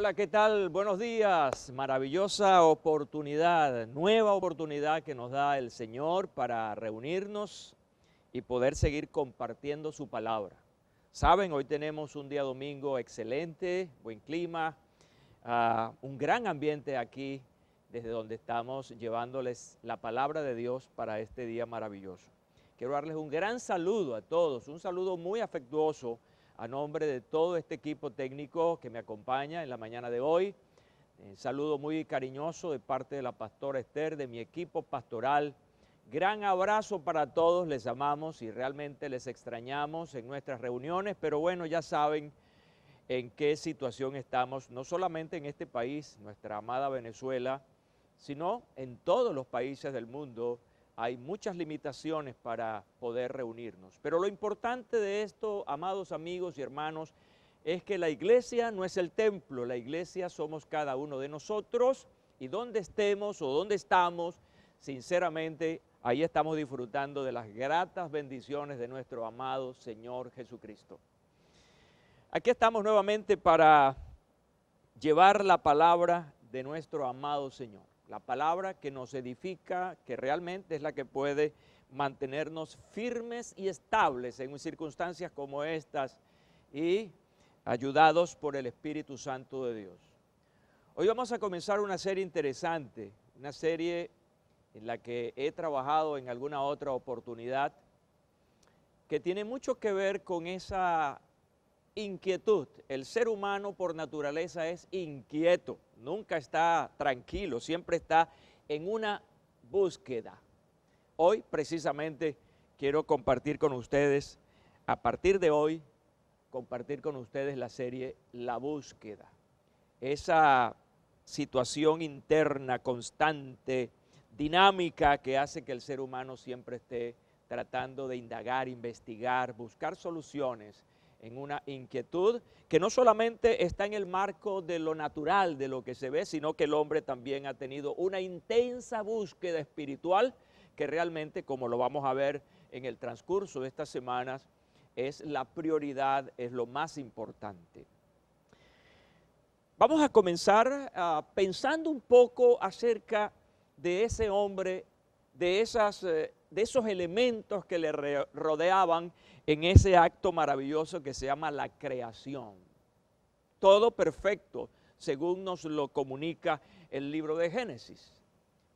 Hola, ¿qué tal? Buenos días. Maravillosa oportunidad, nueva oportunidad que nos da el Señor para reunirnos y poder seguir compartiendo su palabra. Saben, hoy tenemos un día domingo excelente, buen clima, un gran ambiente aquí desde donde estamos llevándoles la palabra de Dios para este día maravilloso. Quiero darles un gran saludo a todos, un saludo muy afectuoso a nombre de todo este equipo técnico que me acompaña en la mañana de hoy. Un saludo muy cariñoso de parte de la pastora Esther, de mi equipo pastoral. Gran abrazo para todos, les amamos y realmente les extrañamos en nuestras reuniones, pero bueno, ya saben en qué situación estamos, no solamente en este país, nuestra amada Venezuela, sino en todos los países del mundo. Hay muchas limitaciones para poder reunirnos. Pero lo importante de esto, amados amigos y hermanos, es que la iglesia no es el templo, la iglesia somos cada uno de nosotros y donde estemos o donde estamos, sinceramente, ahí estamos disfrutando de las gratas bendiciones de nuestro amado Señor Jesucristo. Aquí estamos nuevamente para llevar la palabra de nuestro amado Señor. La palabra que nos edifica, que realmente es la que puede mantenernos firmes y estables en circunstancias como estas y ayudados por el Espíritu Santo de Dios. Hoy vamos a comenzar una serie interesante, una serie en la que he trabajado en alguna otra oportunidad, que tiene mucho que ver con esa inquietud. El ser humano por naturaleza es inquieto, nunca está tranquilo, siempre está en una búsqueda. Hoy precisamente quiero compartir con ustedes, a partir de hoy, compartir con ustedes la serie La Búsqueda. Esa situación interna, constante, dinámica que hace que el ser humano siempre esté tratando de indagar, investigar, buscar soluciones en una inquietud que no solamente está en el marco de lo natural, de lo que se ve, sino que el hombre también ha tenido una intensa búsqueda espiritual que realmente, como lo vamos a ver en el transcurso de estas semanas, es la prioridad, es lo más importante. Vamos a comenzar pensando un poco acerca de ese hombre, de esos elementos que le rodeaban en ese acto maravilloso que se llama la creación. Todo perfecto, según nos lo comunica el libro de Génesis.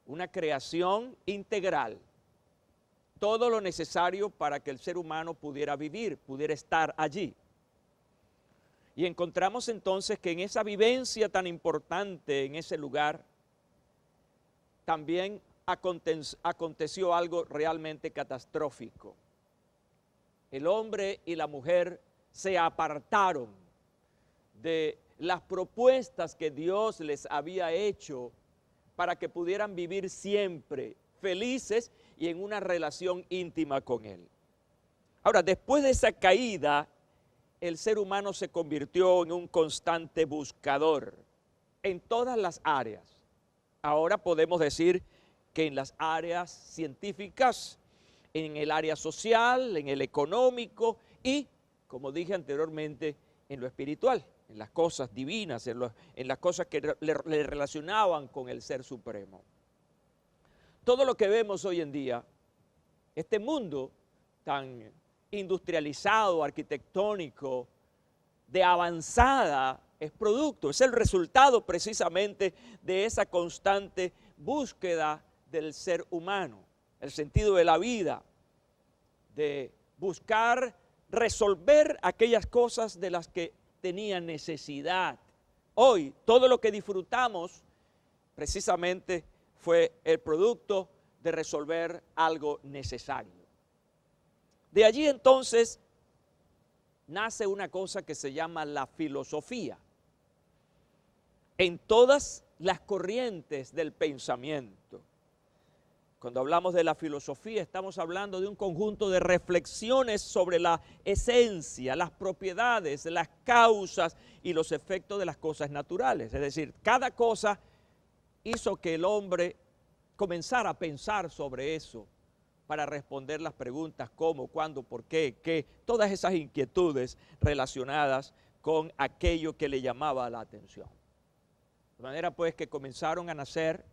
Una creación integral. Todo lo necesario para que el ser humano pudiera vivir, pudiera estar allí. Y encontramos entonces que en esa vivencia tan importante en ese lugar, también aconteció algo realmente catastrófico. El hombre y la mujer se apartaron de las propuestas que Dios les había hecho para que pudieran vivir siempre felices y en una relación íntima con Él. Ahora, después de esa caída, el ser humano se convirtió en un constante buscador en todas las áreas. Ahora podemos decir que en las áreas científicas, en el área social, en el económico y, como dije anteriormente, en lo espiritual, en las cosas divinas, en las cosas que le relacionaban con el Ser Supremo. Todo lo que vemos hoy en día, este mundo tan industrializado, arquitectónico, de avanzada, es el resultado precisamente de esa constante búsqueda del ser humano, el sentido de la vida, de buscar resolver aquellas cosas de las que tenían necesidad. Hoy, todo lo que disfrutamos precisamente fue el producto de resolver algo necesario. De allí entonces nace una cosa que se llama la filosofía. En todas las corrientes del pensamiento. Cuando hablamos de la filosofía, estamos hablando de un conjunto de reflexiones sobre la esencia, las propiedades, las causas y los efectos de las cosas naturales. Es decir, cada cosa hizo que el hombre comenzara a pensar sobre eso para responder las preguntas cómo, cuándo, por qué, todas esas inquietudes relacionadas con aquello que le llamaba la atención. De manera pues que comenzaron a nacer,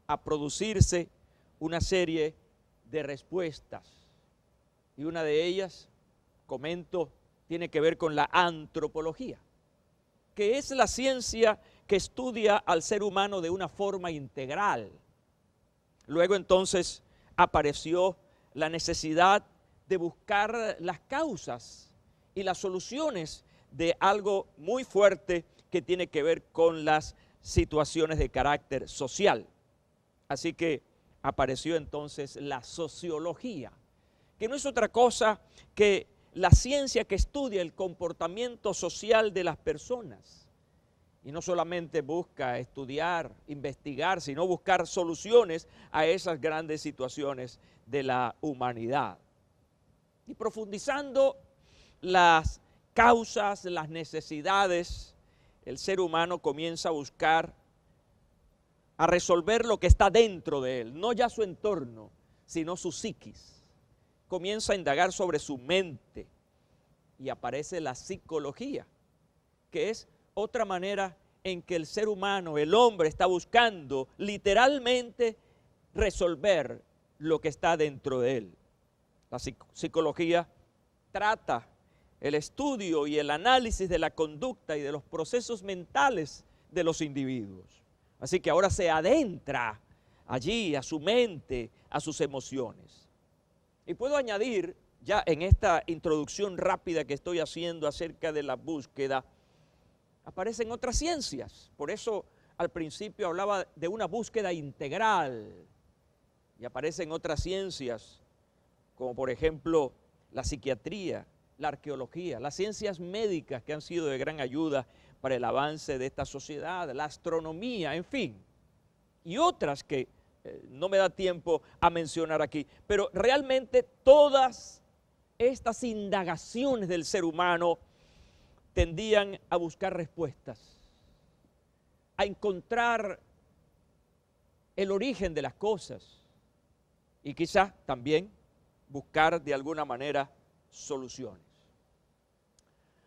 a producirse una serie de respuestas. Y una de ellas, comento, tiene que ver con la antropología, que es la ciencia que estudia al ser humano de una forma integral. Luego entonces apareció la necesidad de buscar las causas y las soluciones de algo muy fuerte que tiene que ver con las situaciones de carácter social. Así que apareció entonces la sociología, que no es otra cosa que la ciencia que estudia el comportamiento social de las personas. Y no solamente busca estudiar, investigar, sino buscar soluciones a esas grandes situaciones de la humanidad. Y profundizando las causas, las necesidades, el ser humano comienza a buscar, a resolver lo que está dentro de él, no ya su entorno, sino su psiquis. Comienza a indagar sobre su mente y aparece la psicología, que es otra manera en que el ser humano, el hombre, está buscando literalmente resolver lo que está dentro de él. La psicología trata el estudio y el análisis de la conducta y de los procesos mentales de los individuos. Así que ahora se adentra allí a su mente, a sus emociones. Y puedo añadir, ya en esta introducción rápida que estoy haciendo acerca de la búsqueda, aparecen otras ciencias. Por eso al principio hablaba de una búsqueda integral. Y aparecen otras ciencias, como por ejemplo la psiquiatría, la arqueología, las ciencias médicas que han sido de gran ayuda para el avance de esta sociedad, la astronomía, en fin. Y otras que no me da tiempo a mencionar aquí. Pero realmente todas estas indagaciones del ser humano tendían a buscar respuestas, a encontrar el origen de las cosas y quizás también buscar de alguna manera soluciones.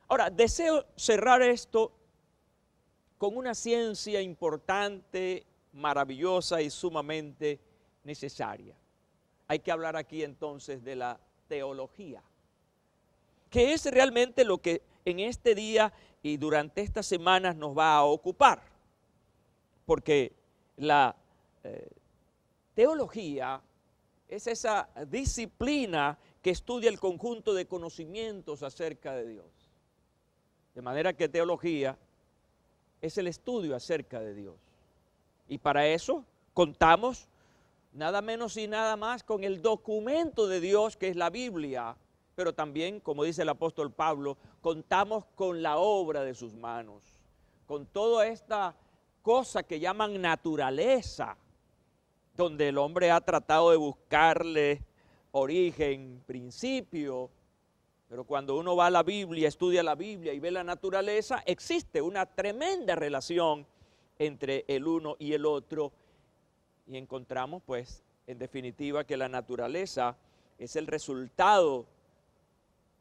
Ahora, deseo cerrar esto con una ciencia importante, maravillosa y sumamente necesaria. Hay que hablar aquí entonces de la teología, que es realmente lo que en este día y durante estas semanas nos va a ocupar, porque la teología es esa disciplina que estudia el conjunto de conocimientos acerca de Dios. De manera que teología es el estudio acerca de Dios. Y para eso contamos nada menos y nada más con el documento de Dios que es la Biblia, pero también, como dice el apóstol Pablo, contamos con la obra de sus manos, con toda esta cosa que llaman naturaleza, donde el hombre ha tratado de buscarle origen, principio, pero cuando uno va a la Biblia, estudia la Biblia y ve la naturaleza, existe una tremenda relación entre el uno y el otro y encontramos pues en definitiva que la naturaleza es el resultado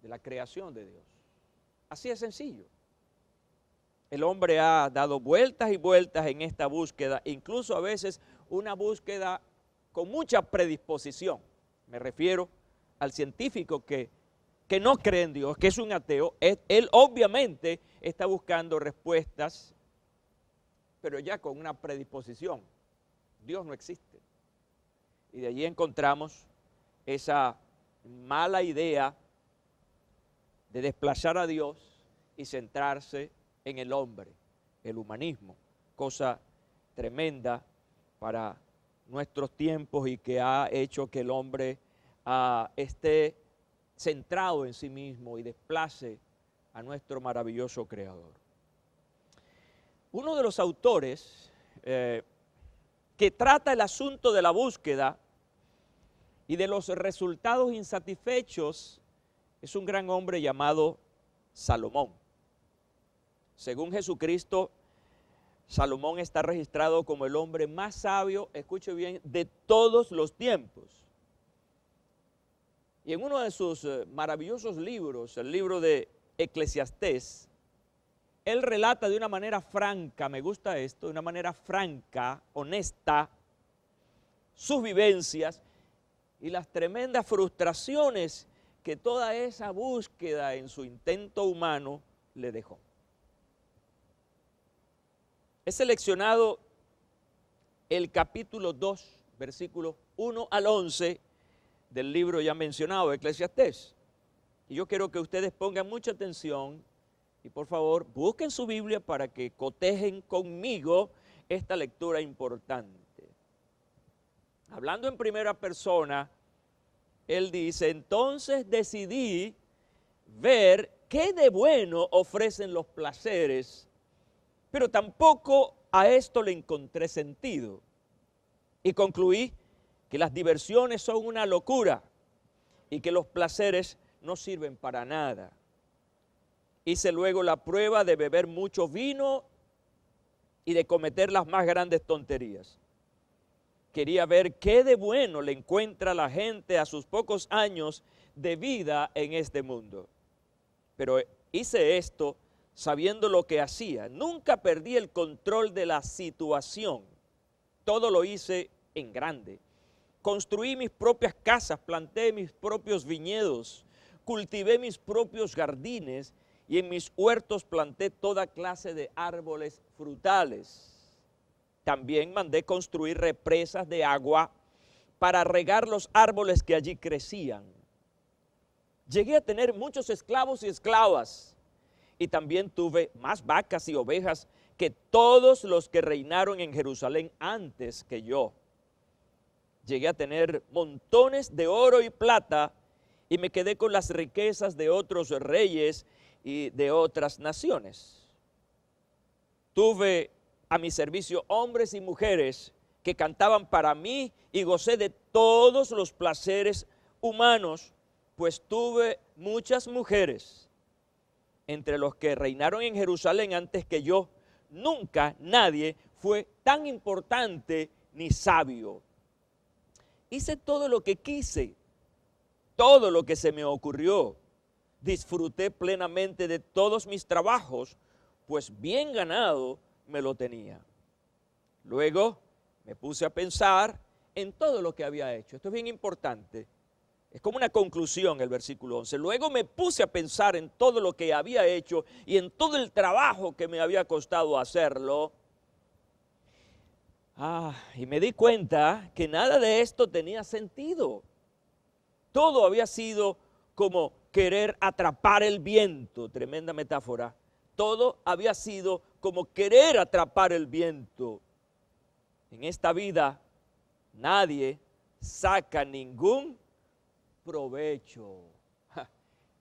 de la creación de Dios. Así de sencillo. El hombre ha dado vueltas y vueltas en esta búsqueda, incluso a veces una búsqueda con mucha predisposición. Me refiero al científico que no cree en Dios, que es un ateo. Él obviamente está buscando respuestas, pero ya con una predisposición. Dios no existe. Y de allí encontramos esa mala idea de desplazar a Dios y centrarse en el hombre, el humanismo, cosa tremenda para nuestros tiempos y que ha hecho que el hombre esté centrado en sí mismo y desplace a nuestro maravilloso Creador. Uno de los autores que trata el asunto de la búsqueda y de los resultados insatisfechos es un gran hombre llamado Salomón. Según Jesucristo, Salomón está registrado como el hombre más sabio, escuche bien, de todos los tiempos. Y en uno de sus maravillosos libros, el libro de Eclesiastés, él relata de una manera franca, me gusta esto, de una manera franca, honesta, sus vivencias y las tremendas frustraciones que toda esa búsqueda en su intento humano le dejó. He seleccionado el capítulo 2, versículos 1 al 11 del libro ya mencionado, Eclesiastés. Y yo quiero que ustedes pongan mucha atención y por favor busquen su Biblia para que cotejen conmigo esta lectura importante. Hablando en primera persona, él dice, entonces decidí ver qué de bueno ofrecen los placeres, pero tampoco a esto le encontré sentido. Y concluí que las diversiones son una locura y que los placeres no sirven para nada. Hice luego la prueba de beber mucho vino y de cometer las más grandes tonterías. Quería ver qué de bueno le encuentra la gente a sus pocos años de vida en este mundo. Pero hice esto sabiendo lo que hacía. Nunca perdí el control de la situación. Todo lo hice en grande. Construí mis propias casas, planté mis propios viñedos, cultivé mis propios jardines y en mis huertos planté toda clase de árboles frutales. También mandé construir represas de agua para regar los árboles que allí crecían. Llegué a tener muchos esclavos y esclavas y también tuve más vacas y ovejas que todos los que reinaron en Jerusalén antes que yo. Llegué a tener montones de oro y plata y me quedé con las riquezas de otros reyes y de otras naciones. Tuve a mi servicio hombres y mujeres que cantaban para mí y gocé de todos los placeres humanos, pues tuve muchas mujeres. Entre los que reinaron en Jerusalén antes que yo, nunca nadie fue tan importante ni sabio. Hice todo lo que quise, todo lo que se me ocurrió. Disfruté plenamente de todos mis trabajos, pues bien ganado me lo tenía. Luego me puse a pensar en todo lo que había hecho. Esto es bien importante. Es como una conclusión el versículo 11. Luego me puse a pensar en todo lo que había hecho y en todo el trabajo que me había costado hacerlo. Y me di cuenta que nada de esto tenía sentido. Todo había sido como querer atrapar el viento, tremenda metáfora. Todo había sido como querer atrapar el viento. En esta vida nadie saca ningún provecho.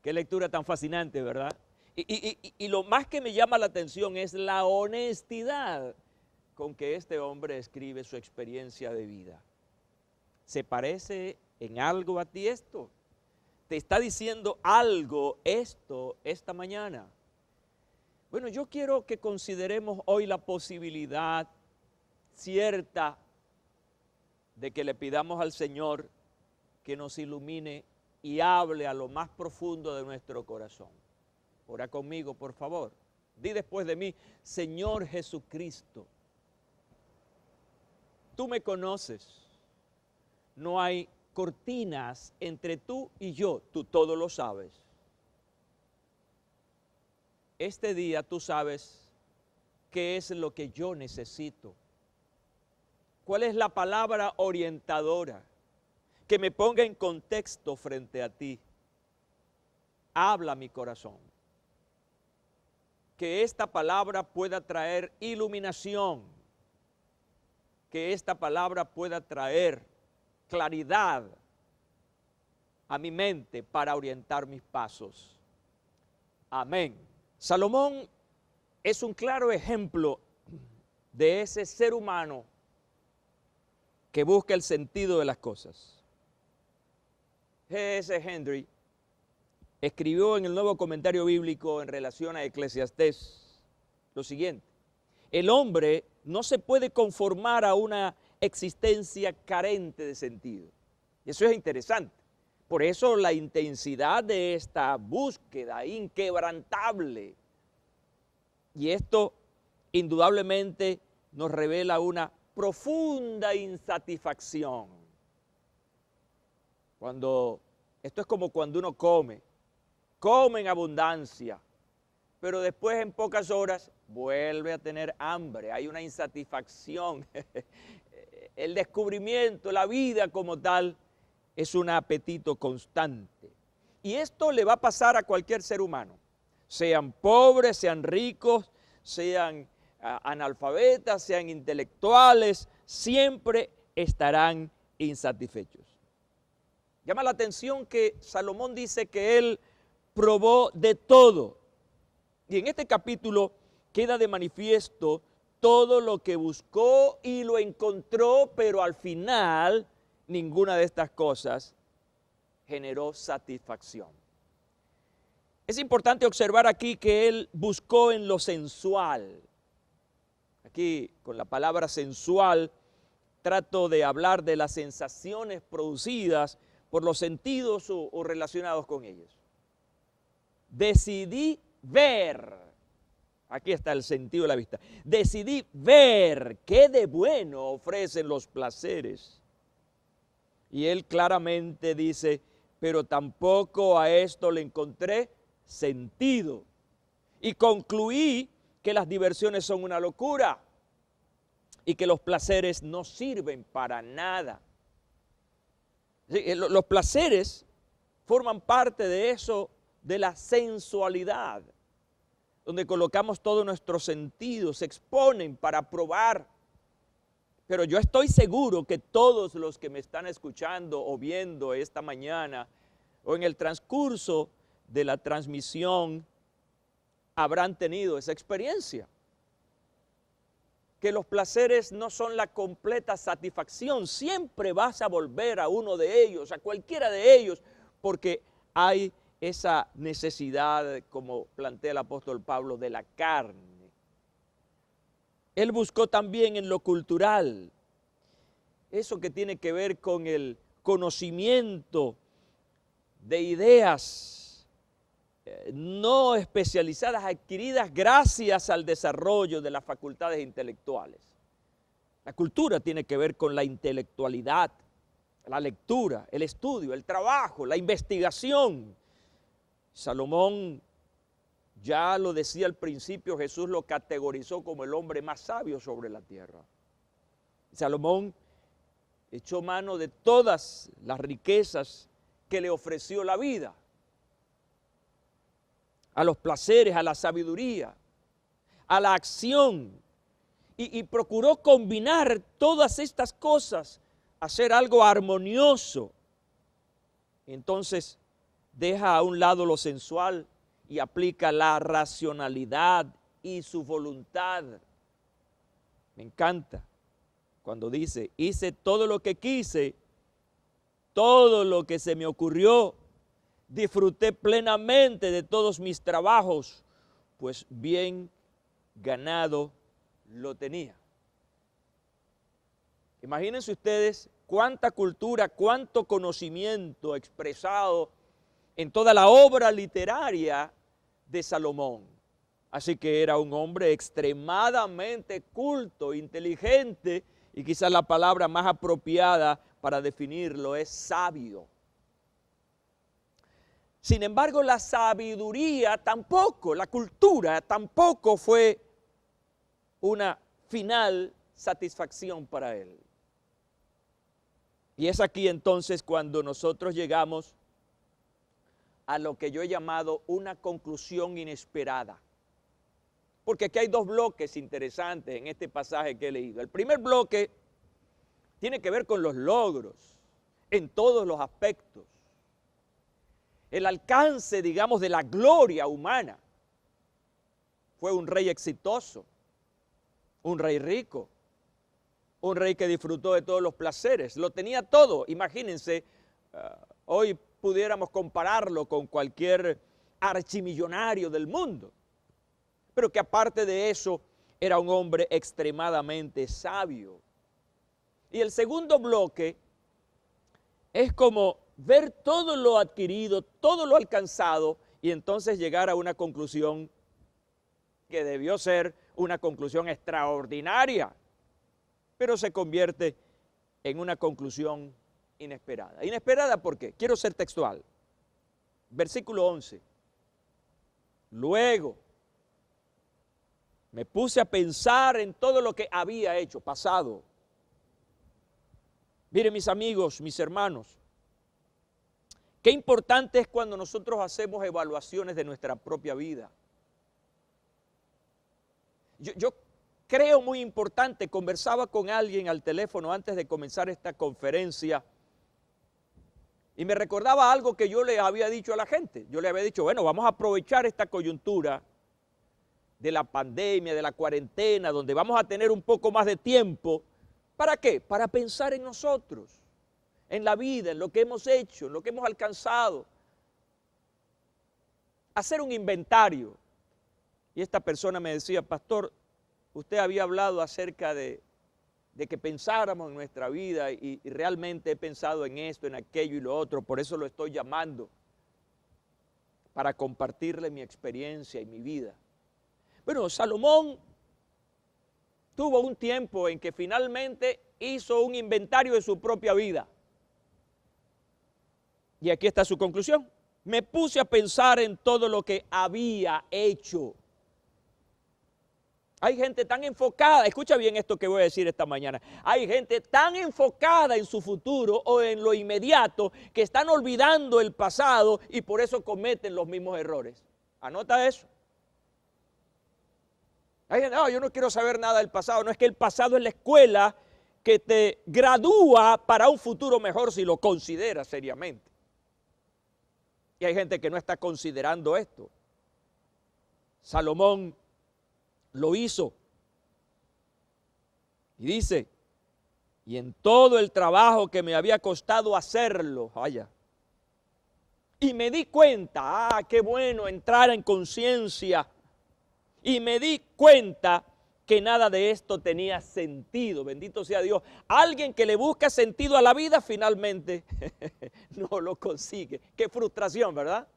Qué lectura tan fascinante, ¿verdad? Y lo más que me llama la atención es la honestidad con que este hombre escribe su experiencia de vida. ¿Se parece en algo a ti esto? ¿Te está diciendo algo esto esta mañana? Bueno, yo quiero que consideremos hoy la posibilidad cierta de que le pidamos al Señor que nos ilumine y hable a lo más profundo de nuestro corazón. Ora conmigo, por favor. Di después de mí, Señor Jesucristo, tú me conoces. No hay cortinas entre tú y yo, tú todo lo sabes. Este día tú sabes qué es lo que yo necesito. ¿Cuál es la palabra orientadora que me ponga en contexto frente a ti? Habla mi corazón. Que esta palabra pueda traer iluminación. Que esta palabra pueda traer claridad a mi mente para orientar mis pasos. Amén. Salomón es un claro ejemplo de ese ser humano que busca el sentido de las cosas. G.S. Henry escribió en el Nuevo Comentario Bíblico en relación a Eclesiastés lo siguiente: el hombre no se puede conformar a una existencia carente de sentido. Eso es interesante. Por eso la intensidad de esta búsqueda inquebrantable Y esto indudablemente nos revela una profunda insatisfacción. Esto es como cuando uno come en abundancia, pero después en pocas horas vuelve a tener hambre, hay una insatisfacción. El descubrimiento, la vida como tal, es un apetito constante. Y esto le va a pasar a cualquier ser humano, sean pobres, sean ricos, sean analfabetas, sean intelectuales, siempre estarán insatisfechos. Llama la atención que Salomón dice que él probó de todo. Y en este capítulo queda de manifiesto todo lo que buscó y lo encontró, pero al final ninguna de estas cosas generó satisfacción. Es importante observar aquí que él buscó en lo sensual. Aquí con la palabra sensual trato de hablar de las sensaciones producidas por los sentidos o relacionados con ellos. Decidí ver, aquí está el sentido de la vista, decidí ver qué de bueno ofrecen los placeres. Y él claramente dice, pero tampoco a esto le encontré sentido. Y concluí que las diversiones son una locura y que los placeres no sirven para nada. Los placeres forman parte de eso, de la sensualidad, donde colocamos todos nuestros sentidos, se exponen para probar. Pero yo estoy seguro que todos los que me están escuchando o viendo esta mañana o en el transcurso de la transmisión habrán tenido esa experiencia. Que los placeres no son la completa satisfacción. Siempre vas a volver a uno de ellos, a cualquiera de ellos, porque hay esa necesidad, como plantea el apóstol Pablo, de la carne. Él buscó también en lo cultural, eso que tiene que ver con el conocimiento de ideas no especializadas, adquiridas gracias al desarrollo de las facultades intelectuales. La cultura tiene que ver con la intelectualidad, la lectura, el estudio, el trabajo, la investigación. Salomón, ya lo decía al principio, Jesús lo categorizó como el hombre más sabio sobre la tierra. Salomón echó mano de todas las riquezas que le ofreció la vida, a los placeres, a la sabiduría, a la acción, y procuró combinar todas estas cosas, hacer algo armonioso. Entonces deja a un lado lo sensual y aplica la racionalidad y su voluntad. Me encanta cuando dice, hice todo lo que quise, todo lo que se me ocurrió, disfruté plenamente de todos mis trabajos, pues bien ganado lo tenía. Imagínense ustedes cuánta cultura, cuánto conocimiento expresado en toda la obra literaria de Salomón. Así que era un hombre extremadamente culto, inteligente, y quizás la palabra más apropiada para definirlo es sabio. Sin embargo, la sabiduría tampoco, la cultura tampoco fue una final satisfacción para él. Y es aquí entonces cuando nosotros llegamos a lo que yo he llamado una conclusión inesperada. Porque aquí hay dos bloques interesantes en este pasaje que he leído. El primer bloque tiene que ver con los logros en todos los aspectos. El alcance, digamos, de la gloria humana. Fue un rey exitoso, un rey rico, un rey que disfrutó de todos los placeres, lo tenía todo. Imagínense, hoy pudiéramos compararlo con cualquier archimillonario del mundo, pero que aparte de eso era un hombre extremadamente sabio. Y el segundo bloque es como ver todo lo adquirido, todo lo alcanzado, y entonces llegar a una conclusión que debió ser una conclusión extraordinaria, pero se convierte en una conclusión inesperada. ¿Inesperada por qué? Quiero ser textual. Versículo 11. Luego me puse a pensar en todo lo que había hecho, pasado. Miren, mis amigos, mis hermanos, qué importante es cuando nosotros hacemos evaluaciones de nuestra propia vida. Yo creo muy importante, conversaba con alguien al teléfono antes de comenzar esta conferencia y me recordaba algo que yo le había dicho a la gente. Yo le había dicho, bueno, vamos a aprovechar esta coyuntura de la pandemia, de la cuarentena, donde vamos a tener un poco más de tiempo. ¿Para qué? Para pensar en nosotros, en la vida, en lo que hemos hecho, en lo que hemos alcanzado. Hacer un inventario. Y esta persona me decía, pastor, usted había hablado acerca de que pensáramos en nuestra vida y realmente he pensado en esto, en aquello y lo otro, por eso lo estoy llamando, para compartirle mi experiencia y mi vida. Bueno, Salomón tuvo un tiempo en que finalmente hizo un inventario de su propia vida. Y aquí está su conclusión. Me puse a pensar en todo lo que había hecho. Hay gente tan enfocada, escucha bien esto que voy a decir esta mañana, hay gente tan enfocada en su futuro o en lo inmediato que están olvidando el pasado y por eso cometen los mismos errores. Anota eso. Hay gente, no, yo no quiero saber nada del pasado, no es que el pasado es la escuela que te gradúa para un futuro mejor si lo consideras seriamente. Y hay gente que no está considerando esto. Salomón lo hizo. Y dice, y en todo el trabajo que me había costado hacerlo, vaya. Y me di cuenta, qué bueno entrar en conciencia. Y me di cuenta que nada de esto tenía sentido, bendito sea Dios. Alguien que le busca sentido a la vida finalmente no lo consigue. Qué frustración, ¿verdad?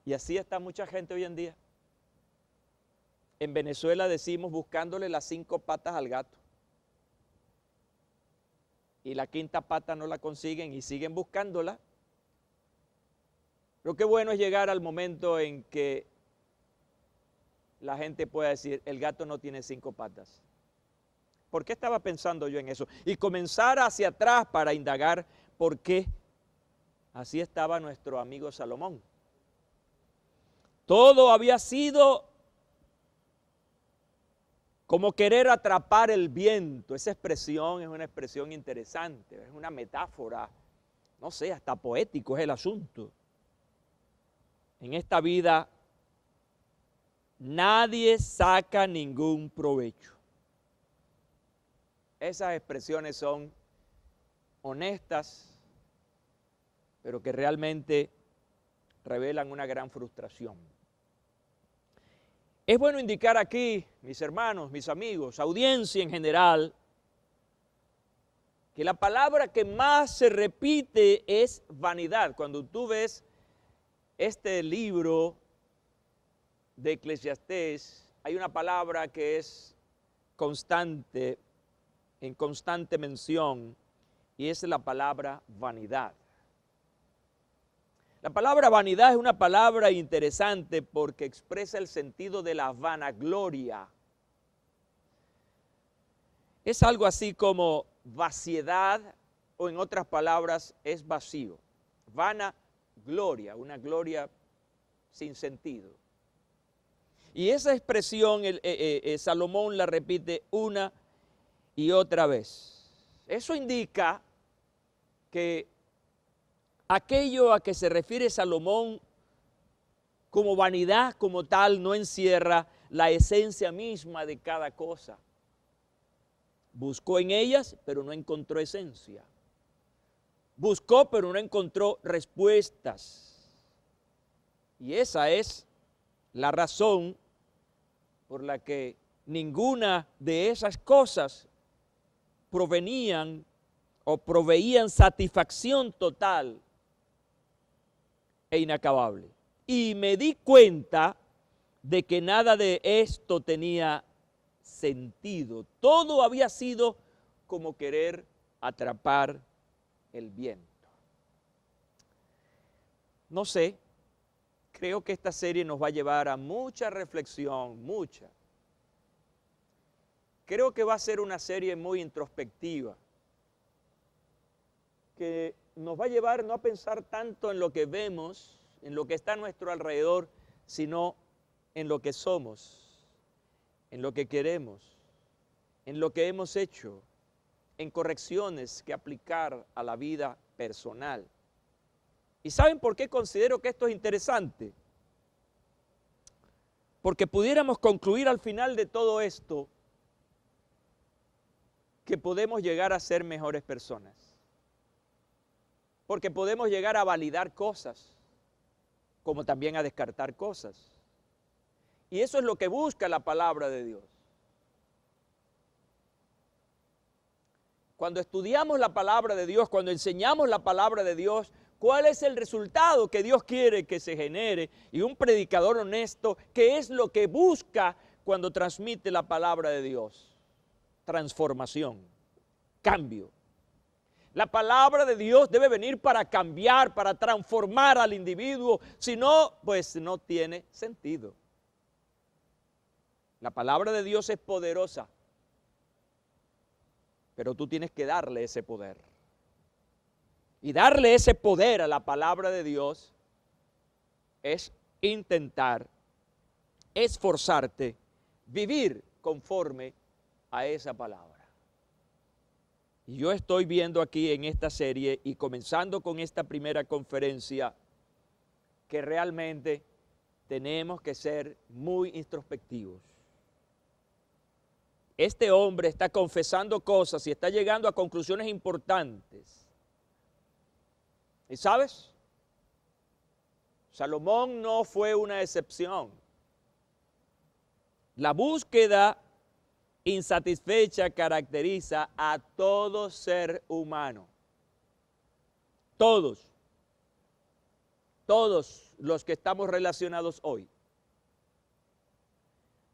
Y así está mucha gente hoy en día. En Venezuela decimos buscándole las 5 patas al gato. Y la 5ª pata no la consiguen y siguen buscándola. Pero qué bueno es llegar al momento en que la gente pueda decir, el gato no tiene 5 patas. ¿Por qué estaba pensando yo en eso? Y comenzar hacia atrás para indagar por qué. Así estaba nuestro amigo Salomón. Todo había sido como querer atrapar el viento. Esa expresión es una expresión interesante, es una metáfora, no sé, hasta poético es el asunto. En esta vida nadie saca ningún provecho. Esas expresiones son honestas, pero que realmente revelan una gran frustración. Es bueno indicar aquí, mis hermanos, mis amigos, audiencia en general, que la palabra que más se repite es vanidad. Cuando tú ves este libro de Eclesiastés, hay una palabra que es constante, en constante mención, y es la palabra vanidad. La palabra vanidad es una palabra interesante porque expresa el sentido de la vanagloria. Es algo así como vaciedad, o en otras palabras, es vacío. Vanagloria, una gloria sin sentido. Y esa expresión Salomón la repite una y otra vez. Eso indica que aquello a que se refiere Salomón como vanidad como tal no encierra la esencia misma de cada cosa. Buscó en ellas, pero no encontró esencia. Buscó, pero no encontró respuestas. Y esa es la razón por la que ninguna de esas cosas provenían o proveían satisfacción total e inacabable. Y me di cuenta de que nada de esto tenía sentido. Todo había sido como querer atrapar el viento. No sé, creo que esta serie nos va a llevar a mucha reflexión, mucha. Creo que va a ser una serie muy introspectiva, que nos va a llevar no a pensar tanto en lo que vemos, en lo que está a nuestro alrededor, sino en lo que somos, en lo que queremos, en lo que hemos hecho, en correcciones que aplicar a la vida personal. ¿Y saben por qué considero que esto es interesante? Porque pudiéramos concluir al final de todo esto que podemos llegar a ser mejores personas. Porque podemos llegar a validar cosas, como también a descartar cosas. Y eso es lo que busca la palabra de Dios. Cuando estudiamos la palabra de Dios, cuando enseñamos la palabra de Dios, ¿cuál es el resultado que Dios quiere que se genere? Y un predicador honesto, ¿qué es lo que busca cuando transmite la palabra de Dios? Transformación, cambio. La palabra de Dios debe venir para cambiar, para transformar al individuo, si no, pues no tiene sentido. La palabra de Dios es poderosa, pero tú tienes que darle ese poder. Y darle ese poder a la palabra de Dios es intentar, esforzarte, vivir conforme a esa palabra. Y yo estoy viendo aquí en esta serie y comenzando con esta primera conferencia que realmente tenemos que ser muy introspectivos. Este hombre está confesando cosas y está llegando a conclusiones importantes. ¿Y sabes? Salomón no fue una excepción. La búsqueda insatisfecha caracteriza a todo ser humano. Todos los que estamos relacionados hoy.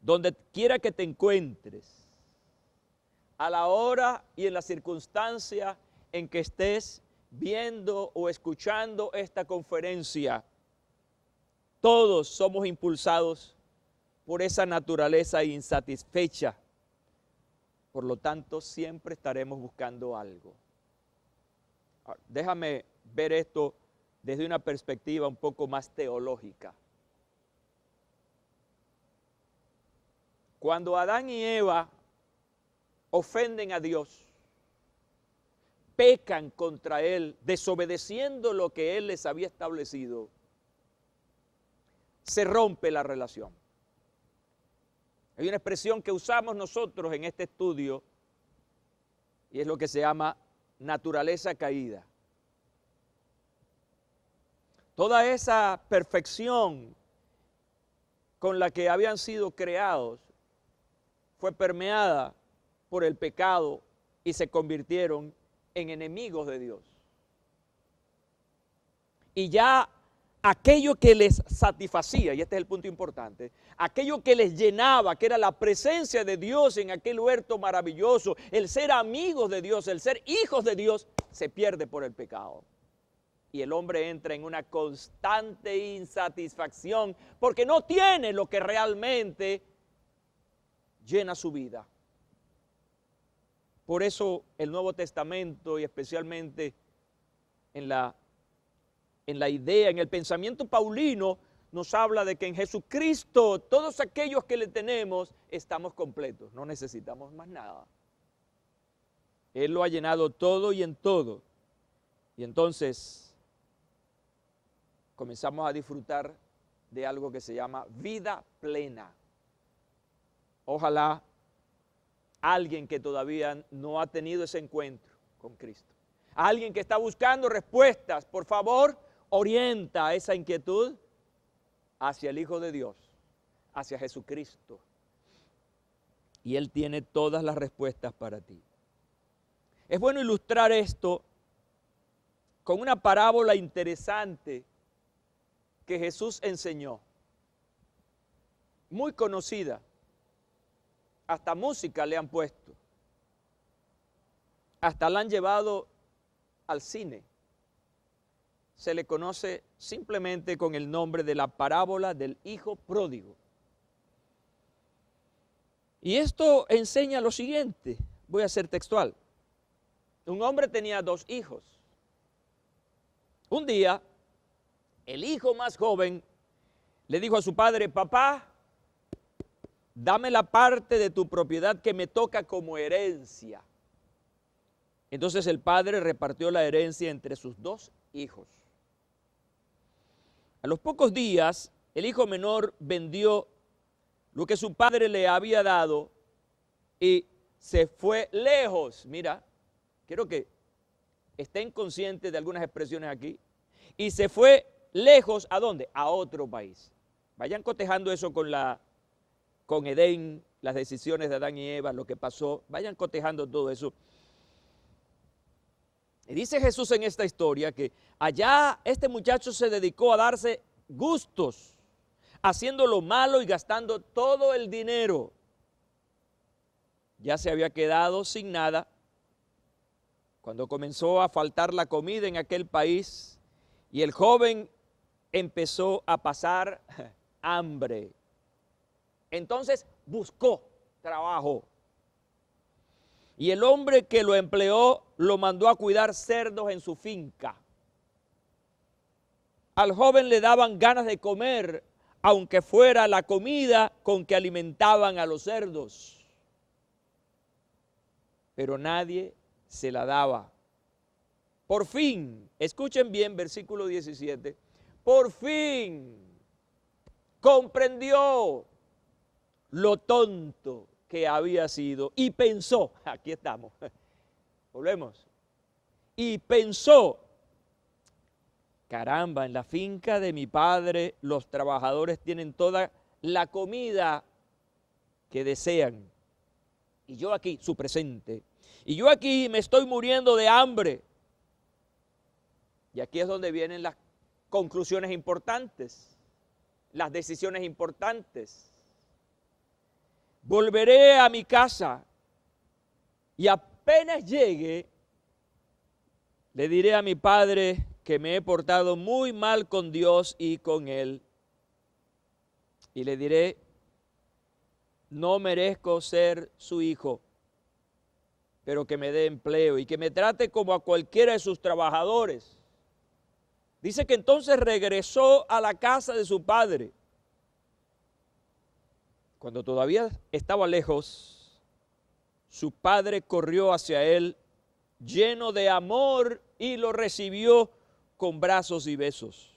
Donde quiera que te encuentres, a la hora y en la circunstancia en que estés viendo o escuchando esta conferencia, todos somos impulsados por esa naturaleza insatisfecha. Por lo tanto, siempre estaremos buscando algo. Déjame ver esto desde una perspectiva un poco más teológica. Cuando Adán y Eva ofenden a Dios, pecan contra Él, desobedeciendo lo que Él les había establecido, se rompe la relación. Hay una expresión que usamos nosotros en este estudio y es lo que se llama naturaleza caída. Toda esa perfección con la que habían sido creados fue permeada por el pecado y se convirtieron en enemigos de Dios. Y ya aquello que les satisfacía, y este es el punto importante, aquello que les llenaba, que era la presencia de Dios en aquel huerto maravilloso, el ser amigos de Dios, el ser hijos de Dios, se pierde por el pecado. Y el hombre entra en una constante insatisfacción porque no tiene lo que realmente llena su vida. Por eso el Nuevo Testamento y especialmente en la idea, en el pensamiento paulino, nos habla de que en Jesucristo todos aquellos que le tenemos estamos completos, no necesitamos más nada. Él lo ha llenado todo y en todo. Y entonces comenzamos a disfrutar de algo que se llama vida plena. Ojalá alguien que todavía no ha tenido ese encuentro con Cristo, alguien que está buscando respuestas, por favor, orienta esa inquietud hacia el Hijo de Dios, hacia Jesucristo. Y Él tiene todas las respuestas para ti. Es bueno ilustrar esto con una parábola interesante que Jesús enseñó. muy conocida. Hasta música le han puesto. Hasta la han llevado al cine. Se le conoce simplemente con el nombre de la parábola del hijo pródigo. Y esto enseña lo siguiente, voy a ser textual. Un hombre tenía 2 hijos. Un día, el hijo más joven le dijo a su padre: papá, dame la parte de tu propiedad que me toca como herencia. Entonces el padre repartió la herencia entre sus 2 hijos. A los pocos días, el hijo menor vendió lo que su padre le había dado y se fue lejos. Mira, quiero que estén conscientes de algunas expresiones aquí. Y se fue lejos, ¿a dónde? A otro país. Vayan cotejando eso con Edén, las decisiones de Adán y Eva, lo que pasó. Vayan cotejando todo eso. Y dice Jesús en esta historia que allá este muchacho se dedicó a darse gustos, haciendo lo malo y gastando todo el dinero. Ya se había quedado sin nada cuando comenzó a faltar la comida en aquel país y el joven empezó a pasar hambre. Entonces buscó trabajo. Y el hombre que lo empleó lo mandó a cuidar cerdos en su finca. Al joven le daban ganas de comer, aunque fuera la comida con que alimentaban a los cerdos. Pero nadie se la daba. Por fin, escuchen bien versículo 17, por fin comprendió lo tonto que había sido y pensó, aquí estamos, volvemos, y pensó, caramba, en la finca de mi padre los trabajadores tienen toda la comida que desean y yo aquí, su presente, y yo aquí me estoy muriendo de hambre. Y aquí es donde vienen las conclusiones importantes, las decisiones importantes. Volveré a mi casa y apenas llegue, le diré a mi padre que me he portado muy mal con Dios y con él. Y le diré, no merezco ser su hijo, pero que me dé empleo y que me trate como a cualquiera de sus trabajadores. Dice que entonces regresó a la casa de su padre. Cuando todavía estaba lejos, su padre corrió hacia él lleno de amor y lo recibió con brazos y besos.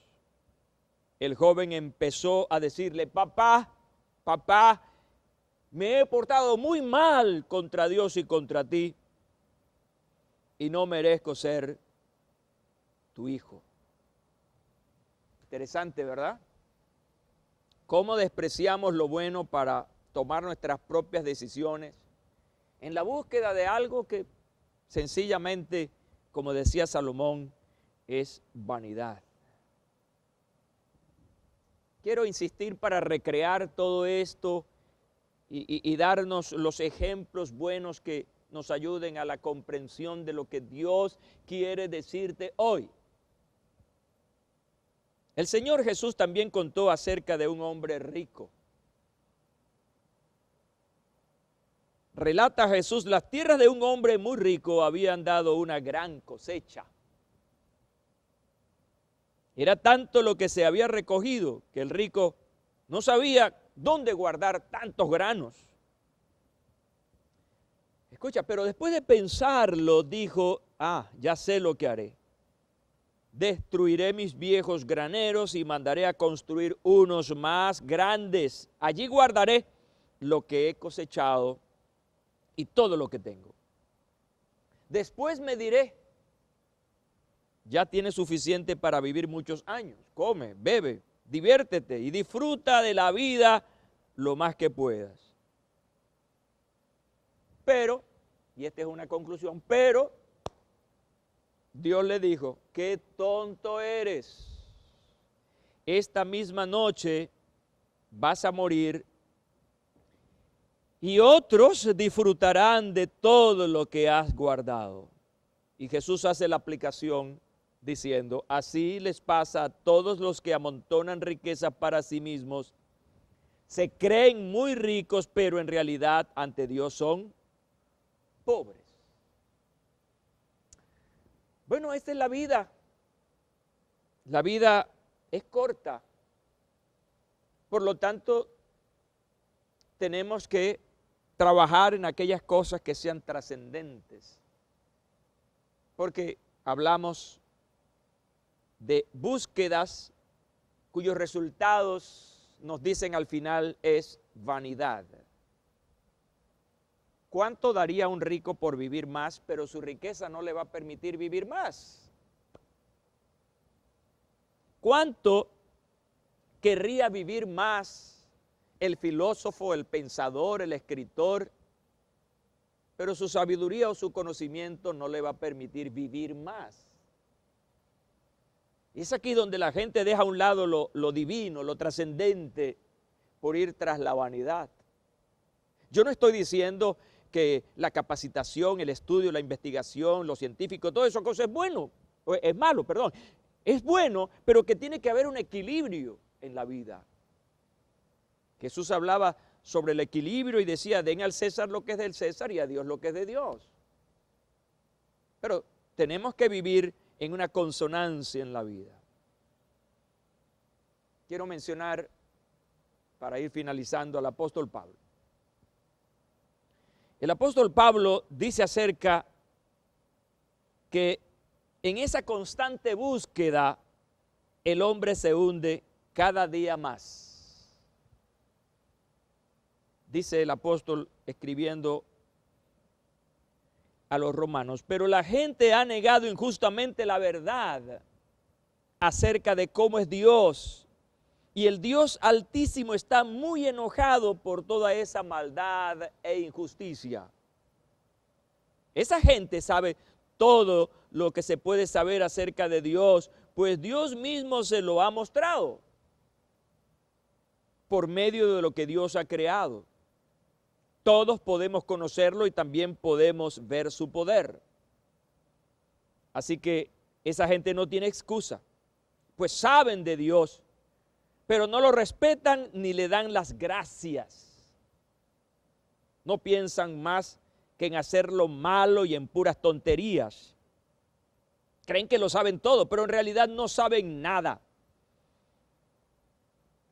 El joven empezó a decirle, papá, papá, me he portado muy mal contra Dios y contra ti y no merezco ser tu hijo. Interesante, ¿verdad? ¿Cómo despreciamos lo bueno para tomar nuestras propias decisiones en la búsqueda de algo que sencillamente, como decía Salomón, es vanidad? Quiero insistir para recrear todo esto y darnos los ejemplos buenos que nos ayuden a la comprensión de lo que Dios quiere decirte hoy. El Señor Jesús también contó acerca de un hombre rico. Relata Jesús, las tierras de un hombre muy rico habían dado una gran cosecha. Era tanto lo que se había recogido que el rico no sabía dónde guardar tantos granos. Escucha, pero después de pensarlo dijo, ya sé lo que haré. Destruiré mis viejos graneros y mandaré a construir unos más grandes. Allí guardaré lo que he cosechado y todo lo que tengo. Después me diré, ya tienes suficiente para vivir muchos años. Come, bebe, diviértete y disfruta de la vida lo más que puedas. Pero, y esta es una conclusión, pero Dios le dijo, qué tonto eres. Esta misma noche vas a morir y otros disfrutarán de todo lo que has guardado. Y Jesús hace la aplicación diciendo, así les pasa a todos los que amontonan riquezas para sí mismos, se creen muy ricos, pero en realidad ante Dios son pobres. Bueno, esta es la vida. La vida es corta. Por lo tanto, tenemos que trabajar en aquellas cosas que sean trascendentes. Porque hablamos de búsquedas cuyos resultados nos dicen al final es vanidad. ¿Cuánto daría un rico por vivir más, pero su riqueza no le va a permitir vivir más? ¿Cuánto querría vivir más el filósofo, el pensador, el escritor, pero su sabiduría o su conocimiento no le va a permitir vivir más? Y es aquí donde la gente deja a un lado lo divino, lo trascendente, por ir tras la vanidad. Yo no estoy diciendo que la capacitación, el estudio, la investigación, lo científico, todo eso cosa es bueno, es malo, perdón. Es bueno, pero que tiene que haber un equilibrio en la vida. Jesús hablaba sobre el equilibrio y decía, den al César lo que es del César y a Dios lo que es de Dios. Pero tenemos que vivir en una consonancia en la vida. Quiero mencionar, para ir finalizando, al apóstol Pablo. El apóstol Pablo dice acerca que en esa constante búsqueda el hombre se hunde cada día más. Dice el apóstol escribiendo a los romanos, pero la gente ha negado injustamente la verdad acerca de cómo es Dios, y el Dios Altísimo está muy enojado por toda esa maldad e injusticia. Esa gente sabe todo lo que se puede saber acerca de Dios, pues Dios mismo se lo ha mostrado por medio de lo que Dios ha creado. Todos podemos conocerlo y también podemos ver su poder. Así que esa gente no tiene excusa, pues saben de Dios, pero no lo respetan ni le dan las gracias. No piensan más que en hacer lo malo y en puras tonterías. Creen que lo saben todo, pero en realidad no saben nada.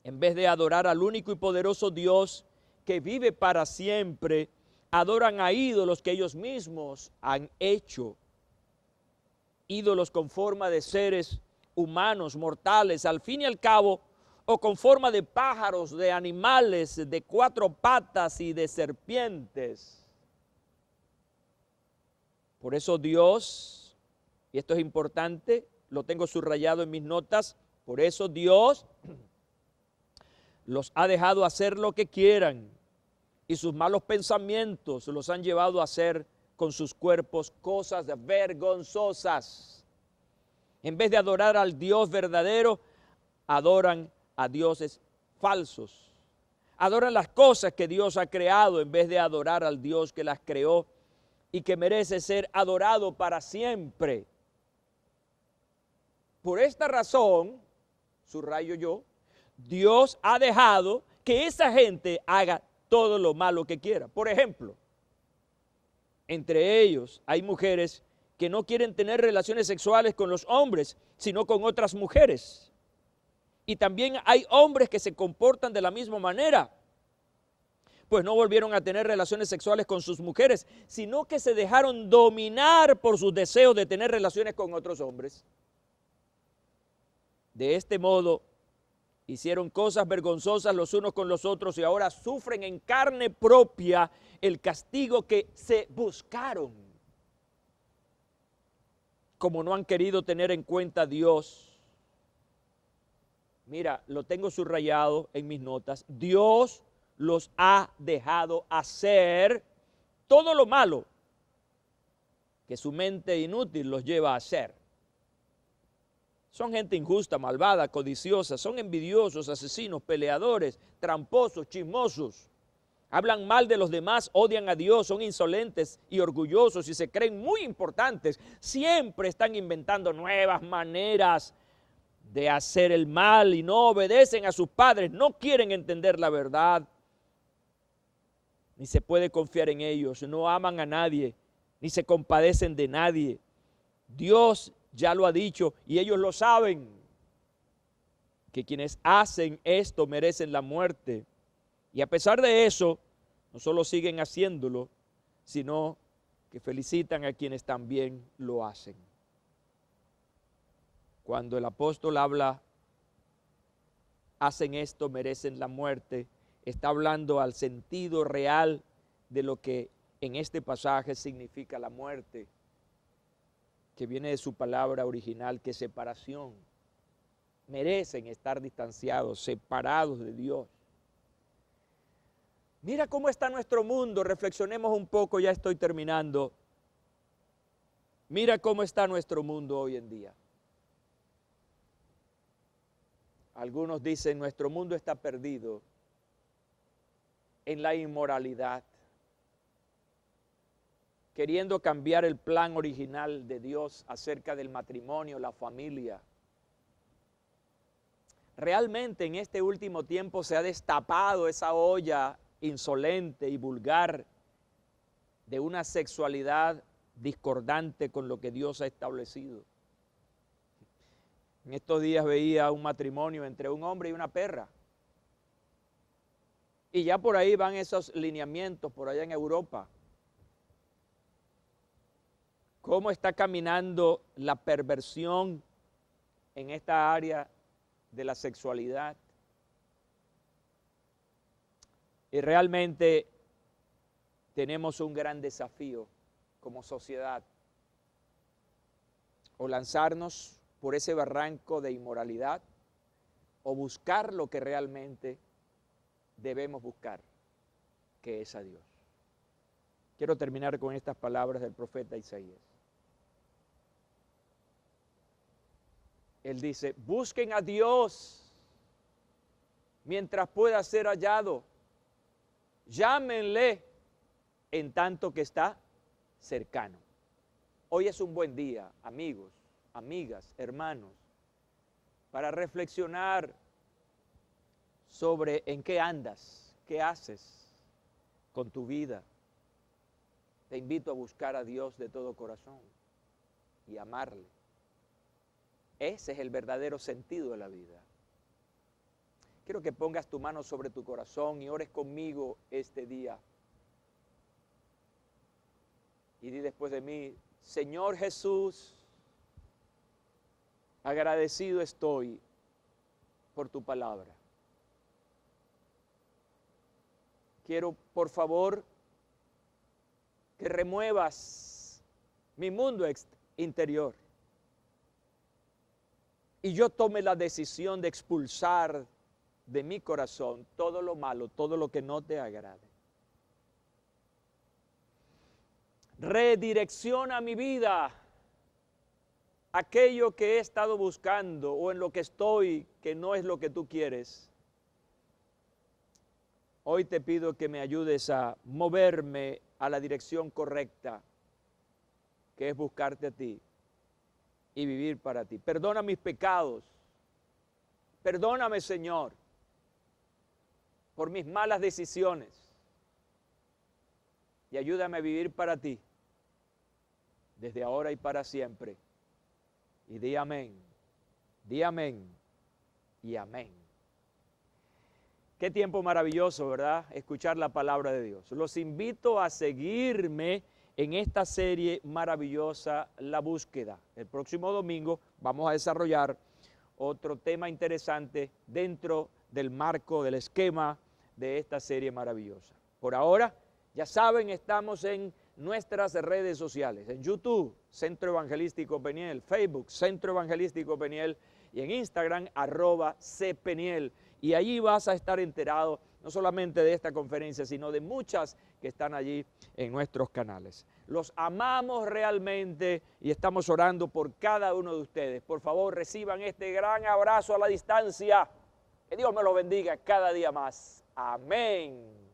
En vez de adorar al único y poderoso Dios que vive para siempre, adoran a ídolos que ellos mismos han hecho. Ídolos con forma de seres humanos, mortales, al fin y al cabo, o con forma de pájaros, de animales, de 4 patas y de serpientes. Por eso Dios, y esto es importante, lo tengo subrayado en mis notas, por eso Dios los ha dejado hacer lo que quieran y sus malos pensamientos los han llevado a hacer con sus cuerpos cosas vergonzosas. En vez de adorar al Dios verdadero, adoran a dioses falsos. Adoran las cosas que Dios ha creado en vez de adorar al Dios que las creó y que merece ser adorado para siempre. Por esta razón, subrayo yo, Dios ha dejado que esa gente haga todo lo malo que quiera. Por ejemplo, entre ellos hay mujeres que no quieren tener relaciones sexuales con los hombres, sino con otras mujeres. Y también hay hombres que se comportan de la misma manera, pues no volvieron a tener relaciones sexuales con sus mujeres, sino que se dejaron dominar por sus deseos de tener relaciones con otros hombres. De este modo, hicieron cosas vergonzosas los unos con los otros y ahora sufren en carne propia el castigo que se buscaron. Como no han querido tener en cuenta a Dios, mira, lo tengo subrayado en mis notas, Dios los ha dejado hacer todo lo malo que su mente inútil los lleva a hacer. Son gente injusta, malvada, codiciosa, son envidiosos, asesinos, peleadores, tramposos, chismosos. Hablan mal de los demás, odian a Dios, son insolentes y orgullosos y se creen muy importantes. Siempre están inventando nuevas maneras de hacer el mal y no obedecen a sus padres, no quieren entender la verdad, ni se puede confiar en ellos, no aman a nadie, ni se compadecen de nadie. Dios ya lo ha dicho y ellos lo saben, que quienes hacen esto merecen la muerte. Y a pesar de eso, no solo siguen haciéndolo, sino que felicitan a quienes también lo hacen. Cuando el apóstol habla, hacen esto, merecen la muerte, está hablando al sentido real de lo que en este pasaje significa la muerte, que viene de su palabra original, que es separación. Merecen estar distanciados, separados de Dios. Mira cómo está nuestro mundo, reflexionemos un poco, ya estoy terminando. Mira cómo está nuestro mundo hoy en día. Algunos dicen, nuestro mundo está perdido en la inmoralidad, queriendo cambiar el plan original de Dios acerca del matrimonio, la familia. Realmente en este último tiempo se ha destapado esa olla insolente y vulgar de una sexualidad discordante con lo que Dios ha establecido. En estos días veía un matrimonio entre un hombre y una perra. Y ya por ahí van esos lineamientos, por allá en Europa. ¿Cómo está caminando la perversión en esta área de la sexualidad? Y realmente tenemos un gran desafío como sociedad. O lanzarnos por ese barranco de inmoralidad, o buscar lo que realmente debemos buscar, que es a Dios. Quiero terminar con estas palabras del profeta Isaías. Él dice, busquen a Dios mientras pueda ser hallado, llámenle en tanto que está cercano. Hoy es un buen día, amigos, amigas, hermanos, para reflexionar sobre en qué andas, qué haces con tu vida. Te invito a buscar a Dios de todo corazón y amarle. Ese es el verdadero sentido de la vida. Quiero que pongas tu mano sobre tu corazón y ores conmigo este día. Y di después de mí, Señor Jesús, agradecido estoy por tu palabra. Quiero, por favor, que remuevas mi mundo interior y yo tome la decisión de expulsar de mi corazón todo lo malo, todo lo que no te agrade. Redirecciona mi vida, aquello que he estado buscando o en lo que estoy que no es lo que tú quieres. Hoy te pido que me ayudes a moverme a la dirección correcta, que es buscarte a ti y vivir para ti. Perdona mis pecados. Perdóname, Señor, por mis malas decisiones. Y ayúdame a vivir para ti, desde ahora y para siempre. Y di amén y amén. Qué tiempo maravilloso, ¿verdad? Escuchar la palabra de Dios. Los invito a seguirme en esta serie maravillosa, La Búsqueda. El próximo domingo vamos a desarrollar otro tema interesante dentro del marco, del esquema de esta serie maravillosa. Por ahora, ya saben, estamos en nuestras redes sociales, en YouTube, Centro Evangelístico Peniel, Facebook, Centro Evangelístico Peniel, y en Instagram, @cpeniel. Y allí vas a estar enterado no solamente de esta conferencia, sino de muchas que están allí en nuestros canales. Los amamos realmente y estamos orando por cada uno de ustedes. Por favor, reciban este gran abrazo a la distancia. Que Dios me los bendiga cada día más. Amén.